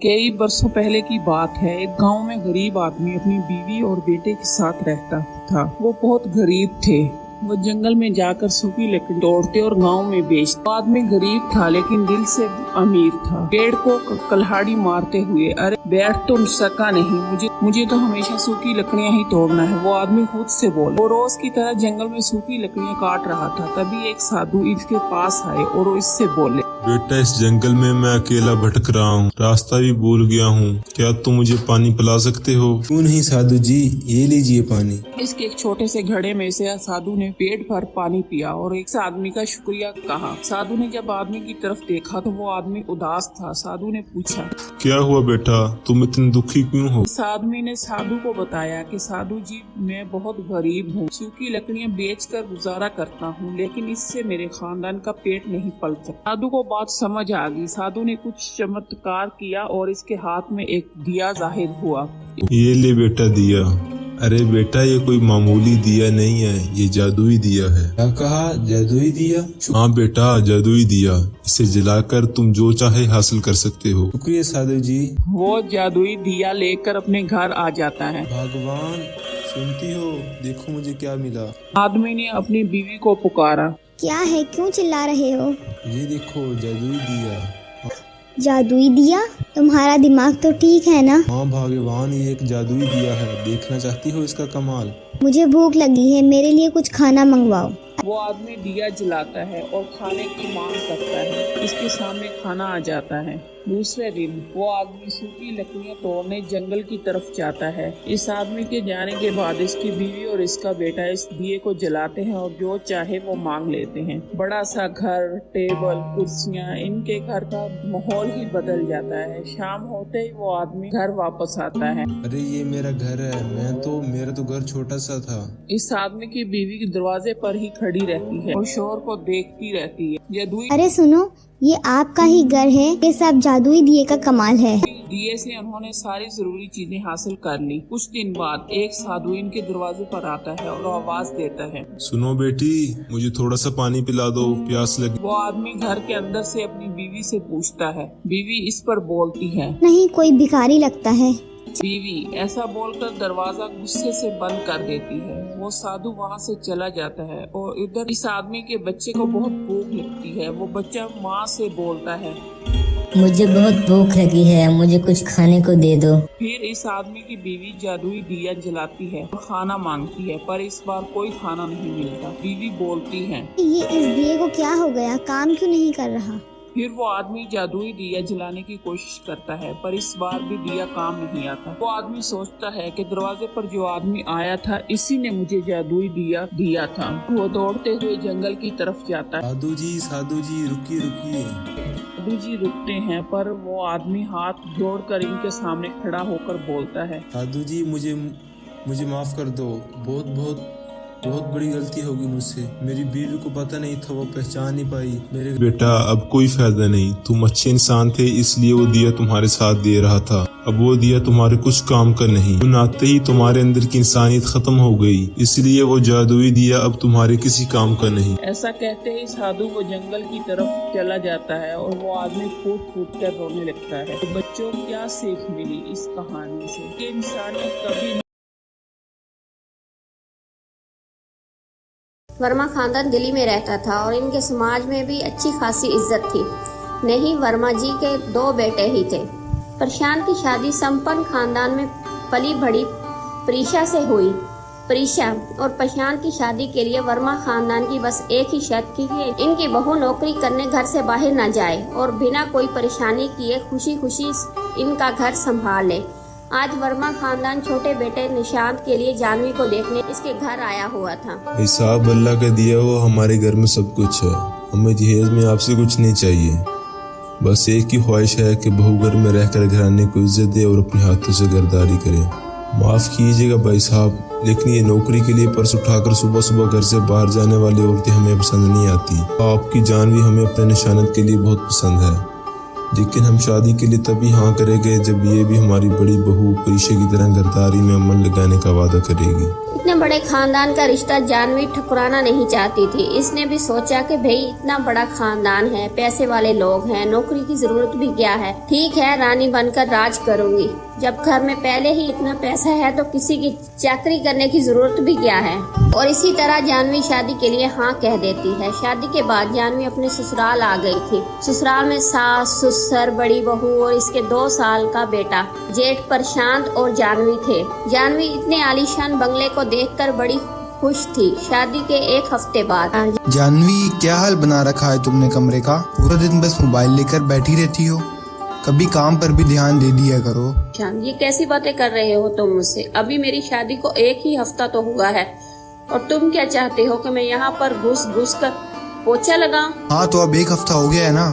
कई बरसों पहले की बात है। एक गांव में गरीब आदमी अपनी बीवी और बेटे के साथ रहता था। वो बहुत गरीब थे। वो जंगल में जाकर सूखी लकड़ी तोड़ते और गांव में बेचते। वो आदमी गरीब था लेकिन दिल से अमीर था। पेड़ को कल्हाड़ी मारते हुए, अरे बैठ तो सका नहीं, मुझे तो हमेशा सूखी लकड़ियां ही तोड़ना है, वो आदमी खुद से बोला। वो रोज की तरह जंगल में सूखी लकड़ियां काट रहा था। तभी एक साधु इसके पास आए और वो इससे बोले, बेटा, इस जंगल में मैं अकेला भटक रहा हूँ, रास्ता भी भूल गया हूँ, क्या तुम मुझे पानी पिला सकते हो? क्यों नहीं साधु जी, ये लीजिए पानी। इसके एक छोटे से घड़े में से साधु ने पेट भर पानी पिया और एक आदमी का शुक्रिया कहा। साधु ने जब आदमी की तरफ देखा तो वो आदमी उदास था। साधु ने पूछा, क्या हुआ बेटा, तुम इतने दुखी क्यों हो? इस आदमी ने साधु को बताया कि साधु जी, मैं बहुत गरीब हूँ, सूखी लकड़ियाँ बेचकर गुजारा करता हूँ, लेकिन इससे मेरे खानदान का पेट नहीं पल सकता। साधु को बात समझ आ गई। साधु ने कुछ चमत्कार किया और इसके हाथ में एक दिया जाहिर हुआ। ये ले बेटा दिया। अरे बेटा, ये कोई मामूली दिया नहीं है, ये जादुई दिया है। क्या कहा, जादुई दिया? हाँ बेटा, जादुई दिया। इसे जलाकर तुम जो चाहे हासिल कर सकते हो। शुक्रिया साधु जी। वो जादुई दिया लेकर अपने घर आ जाता है। भगवान, सुनती हो, देखो मुझे क्या मिला। आदमी ने अपनी बीवी को पुकारा, क्या है, क्यों चिल्ला रहे हो? ये देखो, जादुई दिया। जादुई दिया? तुम्हारा दिमाग तो ठीक है ना? हाँ भगवान, ये एक जादुई दिया है, देखना चाहती हो इसका कमाल? मुझे भूख लगी है, मेरे लिए कुछ खाना मंगवाओ। वो आदमी दिया जलाता है और खाने की मांग करता है। इसके सामने खाना आ जाता है। दूसरे दिन वो आदमी सूखी लकड़ियां तोड़ने जंगल की तरफ जाता है। इस आदमी के जाने के बाद इसकी बीवी और इसका बेटा इस दिए को जलाते हैं और जो चाहे वो मांग लेते हैं। बड़ा सा घर, टेबल, कुर्सियां, इनके घर का माहौल ही बदल जाता है। शाम होते ही वो आदमी घर वापस आता है। अरे ये मेरा घर है, मेरा तो घर छोटा सा था। इस आदमी की बीवी दरवाजे पर ही खड़ी रहती है और शोर को देखती रहती है। जादुई अरे सुनो, ये आपका ही घर है? ये सब जादुई दिए का कमाल है। दिए से उन्होंने सारी जरूरी चीजें हासिल कर ली। कुछ दिन बाद एक साधु इनके दरवाजे पर आता है और आवाज देता है, सुनो बेटी, मुझे थोड़ा सा पानी पिला दो, प्यास लगी। वो आदमी घर के अंदर से अपनी बीवी से पूछता है। बीवी इस पर बोलती है, नहीं, कोई भिखारी लगता है। बीवी ऐसा बोलकर दरवाजा गुस्से से बंद कर देती है। वो साधु वहाँ से चला जाता है और इधर इस आदमी के बच्चे को बहुत भूख लगती है। वो बच्चा माँ से बोलता है, मुझे बहुत भूख लगी है, मुझे कुछ खाने को दे दो। फिर इस आदमी की बीवी जादुई दिया जलाती है और खाना मांगती है, पर इस बार कोई खाना नहीं मिलता। बीवी बोलती है, ये इस दिए को क्या हो गया, काम क्यों नहीं कर रहा? फिर वो आदमी जादुई दिया जलाने की कोशिश करता है, पर इस बार भी दिया काम नहीं आता। वो आदमी सोचता है कि दरवाजे पर जो आदमी आया था, इसी ने मुझे जादुई दिया दिया था। वो दौड़ते हुए जंगल की तरफ जाता है। साधु जी, रुकिए रुकिए। साधु जी रुकते हैं, पर वो आदमी हाथ जोड़कर इनके सामने खड़ा होकर बोलता है, साधु जी, मुझे माफ कर दो, बहुत बड़ी गलती होगी मुझसे। मेरी बीवी को पता नहीं था, वो पहचान नहीं पाई मेरे। बेटा, अब कोई फायदा नहीं, तुम अच्छे इंसान थे, इसलिए वो दिया तुम्हारे साथ दे रहा था। अब वो दिया तुम्हारे कुछ काम का नहीं, नाते ही तुम्हारे अंदर की इंसानियत खत्म हो गई, इसलिए वो जादुई दिया अब तुम्हारे किसी काम का नहीं। ऐसा कहते ही साधु वो जंगल की तरफ चला जाता है और वो आदमी फूट फूट कर रोने लगता है। तो बच्चों को क्या सीख मिली इस कहानी से कि इंसानियत कभी वर्मा खानदान दिल्ली में रहता था और इनके समाज में भी अच्छी खासी इज्जत थी। नहीं, वर्मा जी के 2 बेटे ही थे। प्रशांत की शादी संपन्न खानदान में पली बड़ी प्रीशा से हुई। प्रीशा और प्रशांत की शादी के लिए वर्मा खानदान की बस एक ही शर्त थी कि इनकी बहू नौकरी करने घर से बाहर न जाए और बिना कोई परेशानी किए खुशी खुशी इनका घर संभाल ले। आज वर्मा खानदान छोटे बेटे निशांत के लिए जानवी को देखने इसके घर आया हुआ था। भाई साहब, अल्लाह का दिया हुआ हमारे घर में सब कुछ है, हमें जहेज में आपसे कुछ नहीं चाहिए। बस एक ही ख्वाहिश है कि बहू घर में रहकर घराने को इज्जत दे और अपने हाथों से घरदारी करे। माफ कीजिएगा भाई साहब, लेकिन ये नौकरी के लिए पर्स उठाकर सुबह सुबह घर से बाहर जाने वाली औरतें हमें पसंद नहीं आती। आपकी जानवी हमें अपने निशानत के लिए बहुत पसंद है, लेकिन हम शादी के लिए तभी हाँ करेंगे जब ये भी हमारी बड़ी बहू प्रीशा की तरह घरदारी में अमल लगाने का वादा करेगी। इतने बड़े खानदान का रिश्ता जानवी ठुकराना नहीं चाहती थी। इसने भी सोचा कि भाई इतना बड़ा खानदान है, पैसे वाले लोग हैं, नौकरी की जरूरत भी क्या है, ठीक है रानी बनकर राज करूंगी। जब घर में पहले ही इतना पैसा है तो किसी की चाकरी करने की जरूरत भी क्या है। और इसी तरह जानवी शादी के लिए हाँ कह देती है। शादी के बाद जानवी अपने ससुराल आ गई थी। ससुराल में सास, ससुर, बड़ी बहू और इसके 2 साल का बेटा जेठ प्रशांत और जानवी थे। जानवी इतने आलीशान बंगले को देखकर बड़ी खुश थी। शादी के 1 हफ्ते बाद जानवी, क्या हाल बना रखा है तुमने कमरे का? पूरा दिन बस मोबाइल लेकर बैठी रहती हो, कभी काम पर भी ध्यान दे दिया करो। ये कैसी बातें कर रहे हो तुम मुझसे? अभी मेरी शादी को 1 ही हफ्ता तो हुआ है और तुम क्या चाहते हो कि मैं यहाँ पर घुस घुस कर पोछा लगाऊं? हाँ तो अब 1 हफ्ता हो गया है ना।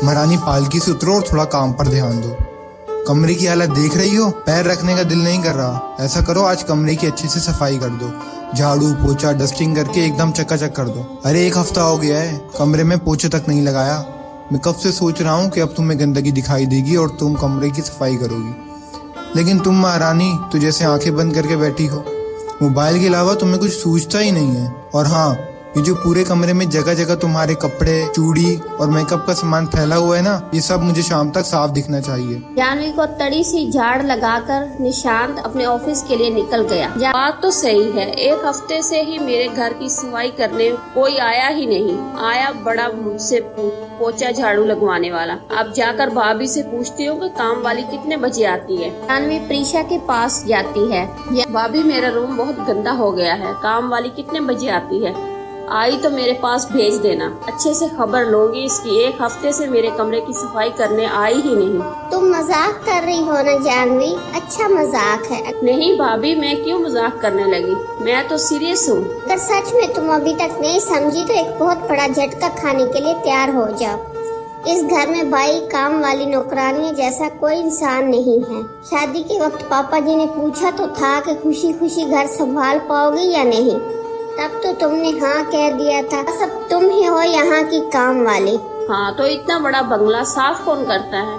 महारानी पालकी से उतरो और थोड़ा काम पर ध्यान दो। कमरे की हालत देख रही हो, पैर रखने का दिल नहीं कर रहा। ऐसा करो, आज कमरे की अच्छे से सफाई कर दो, झाड़ू पोछा डस्टिंग करके एकदम चकाचक कर दो। अरे 1 हफ्ता हो गया है, कमरे में पोछे तक नहीं लगाया। मैं कब से सोच रहा हूँ कि अब तुम्हें गंदगी दिखाई देगी और तुम कमरे की सफाई करोगी, लेकिन तुम महारानी तो जैसे आंखें बंद करके बैठी हो। मोबाइल के अलावा तुम्हें कुछ सूझता ही नहीं है। और हाँ, ये जो पूरे कमरे में जगह जगह तुम्हारे कपड़े, चूड़ी और मेकअप का सामान फैला हुआ है ना, ये सब मुझे शाम तक साफ दिखना चाहिए। जानवी को तड़ी सी झाड़ लगाकर निशांत अपने ऑफिस के लिए निकल गया। बात तो सही है, 1 हफ्ते से ही मेरे घर की सफाई करने कोई आया ही नहीं। आया बड़ा मुझसे पोछा झाड़ू लगवाने वाला। अब जाकर भाभी से पूछती हूँ कि काम वाली कितने बजे आती है। जानवी प्रीशा के पास जाती है। भाभी, मेरा रूम बहुत गंदा हो गया है, काम वाली कितने बजे आती है? आई तो मेरे पास भेज देना, अच्छे से खबर लूंगी इसकी। 1 हफ्ते से मेरे कमरे की सफाई करने आई ही नहीं। तुम मजाक कर रही हो ना जानवी? अच्छा मजाक है। नहीं भाभी, मैं क्यों मजाक करने लगी, मैं तो सीरियस हूँ। अगर सच में तुम अभी तक नहीं समझी तो एक बहुत बड़ा झटका खाने के लिए तैयार हो जाओ। इस घर में भाई, काम वाली, नौकरानी जैसा कोई इंसान नहीं है। शादी के वक्त पापा जी ने पूछा तो था कि खुशी खुशी घर संभाल पाओगी या नहीं, तब तो तुमने हाँ कह दिया था। सब तुम ही हो यहाँ की काम वाली। हाँ तो इतना बड़ा बंगला साफ कौन करता है?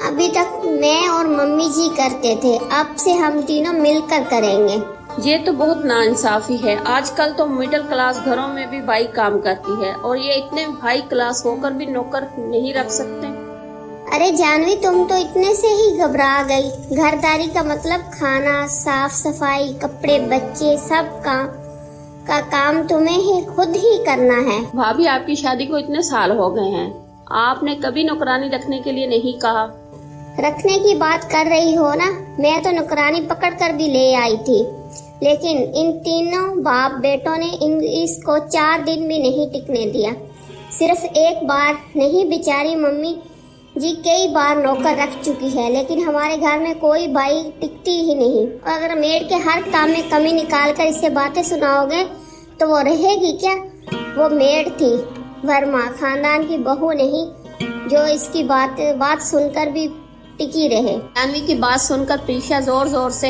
अभी तक मैं और मम्मी जी करते थे, अब से हम तीनों मिलकर करेंगे। ये तो बहुत नाइंसाफी है। आजकल तो मिडिल क्लास घरों में भी बाई काम करती है और ये इतने हाई क्लास होकर भी नौकर नहीं रख सकते। अरे जानवी, तुम तो इतने से ही घबरा गई। घरदारी का मतलब खाना, साफ सफाई, कपड़े, बच्चे, सब काम तुम्हें ही खुद ही करना है। भाभी, आपकी शादी को इतने साल हो गए हैं, आपने कभी नौकरानी रखने के लिए नहीं कहा। रखने की बात कर रही हो ना, मैं तो नौकरानी पकड़ कर भी ले आई थी, लेकिन इन तीनों बाप बेटों ने इसको 4 दिन भी नहीं टिकने दिया। सिर्फ 1 बार नहीं, बेचारी मम्मी जी कई बार नौकर रख चुकी है, लेकिन हमारे घर में कोई बाई टिकती ही नहीं। और अगर मेड के हर काम में कमी निकाल कर इसे बातें सुनाओगे तो वो रहेगी क्या? वो मेड थी, वर्मा खानदान की बहू नहीं जो इसकी बात सुनकर भी टिकी रहे। जानवी की बात सुनकर प्रीशा जोर जोर से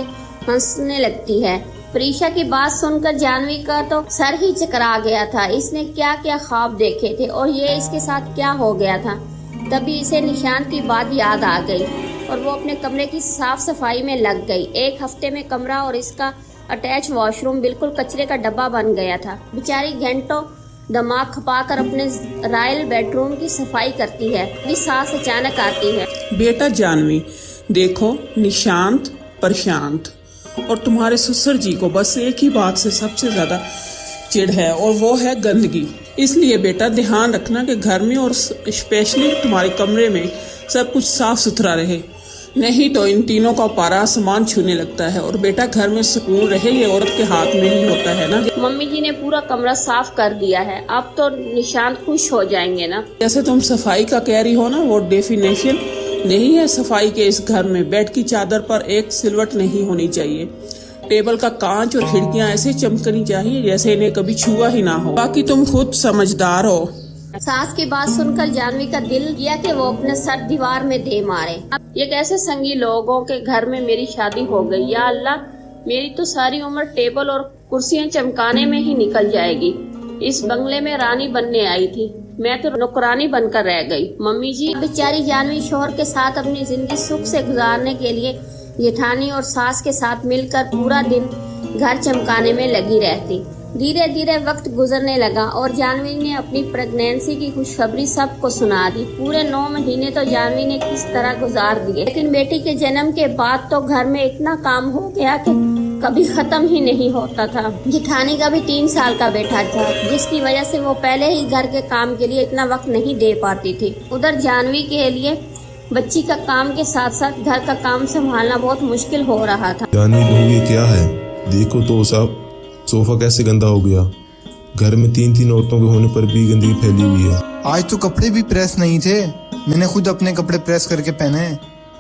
हंसने लगती है। प्रीशा की बात सुनकर जानवी का तो सर ही चकरा गया था। इसने क्या क्या ख्वाब देखे थे और ये इसके साथ क्या हो गया था। तभी इसे निशांत की बात याद आ गई और वो अपने कमरे की साफ सफाई में लग गई। 1 हफ्ते में कमरा और इसका अटैच वॉशरूम बिल्कुल कचरे का डब्बा बन गया था। बेचारी घंटों दिमाग खपाकर अपने रॉयल बेडरूम की सफाई करती है। मेरी सास अचानक आती है। बेटा जानवी, देखो निशांत, प्रशांत और तुम्हारे ससुर जी को बस एक ही बात से सबसे ज्यादा चिढ़ है और वो है गंदगी। इसलिए बेटा ध्यान रखना कि घर में और स्पेशली तुम्हारे कमरे में सब कुछ साफ सुथरा रहे, नहीं तो इन तीनों का पारा आसमान छूने लगता है। और बेटा घर में सुकून रहे ये औरत के हाथ में ही होता है ना। मम्मी जी ने पूरा कमरा साफ कर दिया है, अब तो निशांत खुश हो जाएंगे ना। जैसे तुम सफाई का कह रही हो ना, वो डेफिनेशन नहीं है सफाई के। इस घर में बेड की चादर पर एक सिलवट नहीं होनी चाहिए। टेबल का कांच और खिड़कियां ऐसे चमकनी चाहिए जैसे इन्हें कभी छुआ ही ना हो। बाकी तुम खुद समझदार हो। सास की बात सुनकर जानवी का दिल किया कि वो अपने सर दीवार में दे मारे। अब ये कैसे संगी लोगों के घर में मेरी शादी हो गई। या अल्लाह, मेरी तो सारी उम्र टेबल और कुर्सियां चमकाने में ही निकल जाएगी। इस बंगले में रानी बनने आई थी, मैं तो नौकरानी बनकर रह गई। मम्मी जी, बेचारी जानवी शोहर के साथ अपनी जिंदगी सुख से गुजारने के लिए जेठानी और सास के साथ मिलकर पूरा दिन घर चमकाने में लगी रहती। धीरे धीरे वक्त गुजरने लगा और जानवी ने अपनी प्रेगनेंसी की खुशखबरी सबको सुना दी। पूरे 9 महीने तो जानवी ने किस तरह गुजार दिए, लेकिन बेटी के जन्म के बाद तो घर में इतना काम हो गया कि कभी खत्म ही नहीं होता था। जिठानी का भी 3 साल का बेटा था, जिसकी वजह से वो पहले ही घर के काम के लिए इतना वक्त नहीं दे पाती थी। उधर जानवी के लिए बच्ची का काम के साथ साथ घर का काम संभालना बहुत मुश्किल हो रहा था। जानी बहू ये क्या है, देखो तो साहब सोफा कैसे गंदा हो गया। घर में 3 औरतों के होने पर भी गंदगी फैली हुई है। आज तो कपड़े भी प्रेस नहीं थे, मैंने खुद अपने कपड़े प्रेस करके पहने।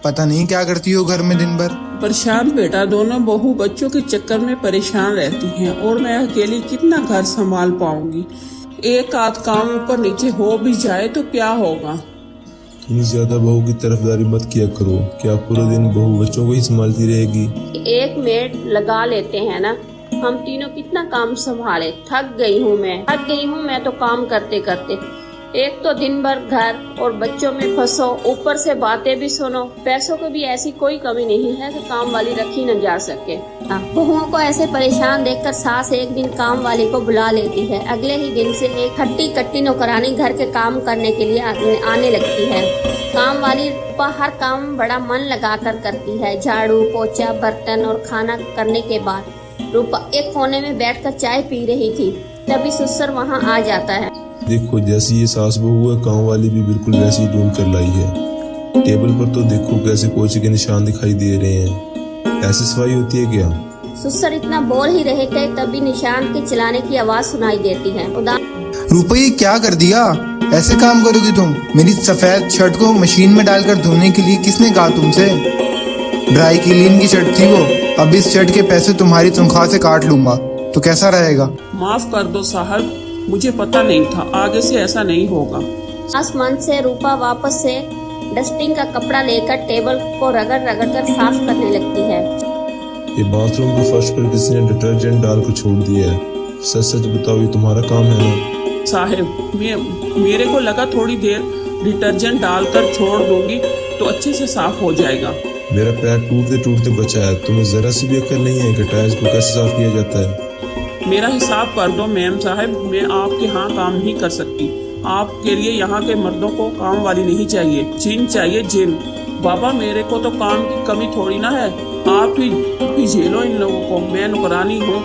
पता नहीं क्या करती हो घर में दिन भर। प्रशांत बेटा, दोनों बहू बच्चों के चक्कर में परेशान रहती हैं और मैं अकेली कितना घर संभाल पाऊंगी। एक आध काम ऊपर नीचे हो भी जाए तो क्या होगा। तुम ज्यादा बहू की तरफदारी मत किया करो। क्या पूरे दिन बहू बच्चों को ही संभालती रहेगी? एक मेड लगा लेते हैं ना, हम तीनों कितना काम संभाले। थक गई हूँ मैं तो काम करते करते। एक तो दिन भर घर और बच्चों में फंसो, ऊपर से बातें भी सुनो। पैसों की भी ऐसी कोई कमी नहीं है कि काम वाली रखी न जा सके। बहुओं को ऐसे परेशान देखकर सास एक दिन काम वाली को बुला लेती है। अगले ही दिन से एक हट्टी कट्टी नौकरानी घर के काम करने के लिए आने लगती है। काम वाली हर काम बड़ा मन लगाकर करती है। झाड़ू पोछा बर्तन और खाना करने के बाद रूपा एक कोने में बैठकर चाय पी रही थी, तभी सुसर वहाँ आ जाता है। देखो जैसी ये सास बहू है, काम वाली भी बिल्कुल वैसी ही ढूंढ कर लाई है। टेबल पर तो देखो कैसे पोछे के निशान दिखाई दे रहे हैं। ऐसी सफाई होती है क्या? सुसर इतना बोल ही रहे थे तभी निशान के चलाने की आवाज सुनाई देती है। रूपा ये क्या कर दिया? ऐसे काम करोगी तुम? मेरी सफेद शर्ट को मशीन में डालकर धोने के लिए किसने कहा तुमसे? ड्राई क्लीन की शर्ट थी वो। अब इस शर्ट के पैसे तुम्हारी तनख्वाह से काट लूंगा, तो कैसा रहेगा? माफ कर दो साहब, मुझे पता नहीं था, आगे से ऐसा नहीं होगा। आसमान से रूपा वापस से डस्टिंग का कपड़ा लेकर टेबल को रगड़ रगड़ कर साफ करने लगती है। ये बाथरूम के फर्श पर किसी ने डिटर्जेंट डालकर छोड़ दिया है। सच सच बताओ, ये तुम्हारा काम है ना? साहब मेरे को लगा थोड़ी देर डिटर्जेंट डालकर छोड़ दूंगी तो अच्छे से साफ हो जाएगा। मेरा पैर टूटते टूटते बचा है, तुम्हें जरा सी भी अक्ल नहीं है कि टाइल्स को कैसे साफ किया जाता है? मेरा हिसाब कर दो मैम साहब, मैं आपके यहाँ काम नहीं कर सकती। आपके लिए यहाँ के मर्दों को काम वाली नहीं चाहिए, जिन चाहिए जिन। बाबा मेरे को तो काम की कमी थोड़ी ना है, आप ही झेलो इन लोगों को। मैं नौकरानी हूँ,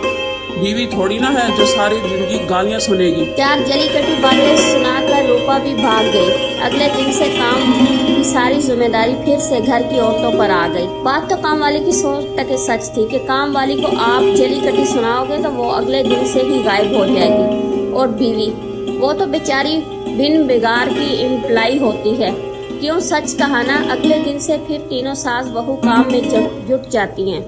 बीवी थोड़ी ना है जो सारी जिंदगी गालियाँ सुनेगी। 4 जली कटी बातें सुनाकर रूपा भी भाग गई। अगले दिन से काम की सारी जिम्मेदारी फिर से घर की औरतों पर आ गई। बात तो काम वाली की 100% सच थी कि काम वाली को आप जली कटी सुनाओगे तो वो अगले दिन से ही गायब हो जाएगी। और बीवी, वो तो बेचारी बिन बिगाड़ की एम्प्लॉय होती है। क्यों, सच कहा ना, अगले दिन से फिर तीनों सास बहू काम में जुट जाती हैं।